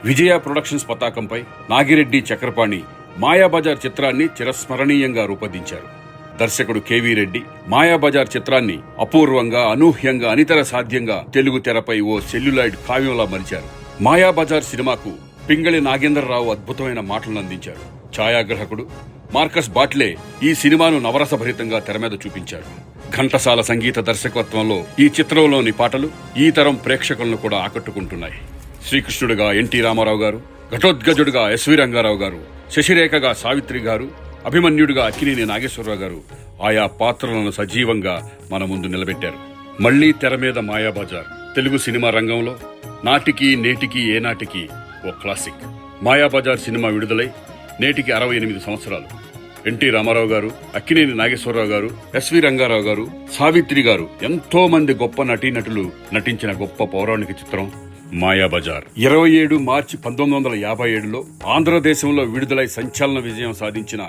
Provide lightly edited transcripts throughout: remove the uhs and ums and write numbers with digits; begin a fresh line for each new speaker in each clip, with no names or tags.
విజయ productions పతాకంపై నాగిరెడ్డి చక్రపాణి మాయాబజార్ చిత్రాన్ని చిరస్మరణీయంగా రూపొందించారు. దర్శకుడు కెవి రెడ్డి మాయాబజార్ చిత్రాన్ని అపూర్వంగా, అనూహ్యంగా, అనితర సాధ్యంగా తెలుగు తెరపై ఓ సెల్యులాయిడ్ కావ్యంలా మలిచారు. మాయాబజార్ సినిమాకు పింగళి నాగేంద్రరావు అద్భుతమైన మాటలను అందించారు. ఛాయాగ్రాహకుడు మార్కస్ బాట్లే ఈ సినిమాను నవరసభరితంగా తెరమీద చూపించారు. ఘంటసాల సంగీత దర్శకత్వంలో ఈ చిత్రంలోని పాటలు ఈ తరం ప్రేక్షకులను కూడా ఆకట్టుకుంటున్నాయి. శ్రీకృష్ణుడిగా ఎన్టీ రామారావు గారు, ఘటోద్గజుడిగా ఎస్వి రంగారావు గారు, శశిరేఖగా సావిత్రి గారు, అభిమన్యుడిగా అక్కినేని నాగేశ్వరరావు గారు ఆయా పాత్రలను సజీవంగా మన ముందు నిలబెట్టారు. మళ్లీ తెర మీద మాయాబజార్ తెలుగు సినిమా రంగంలో నాటికి నేటికి ఏనాటికి ఓ క్లాసిక్. మాయాబజార్ సినిమా విడుదలై నేటికి 68 సంవత్సరాలు. ఎన్టీ రామారావు గారు, అక్కినేని నాగేశ్వరరావు గారు, ఎస్వి రంగారావు గారు, సావిత్రి గారు, ఎంతో మంది గొప్ప నటీనటులు నటించిన గొప్ప పౌరాణిక చిత్రం మాయాబజార్. 27 మార్చి 1957లో ఆంధ్రదేశంలో విడుదలై సంచలన విజయం సాధించిన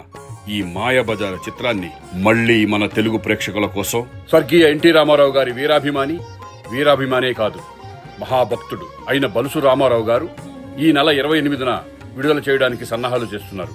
ఈ మాయాబజార్ చిత్రాన్ని మళ్లీ మన తెలుగు ప్రేక్షకుల కోసం స్వర్గీయ ఎన్టీ రామారావు గారి వీరాభిమానే కాదు, మహాభక్తుడు అయిన బలుసు రామారావు గారు ఈ నెల 28న విడుదల చేయడానికి సన్నాహాలు చేస్తున్నారు.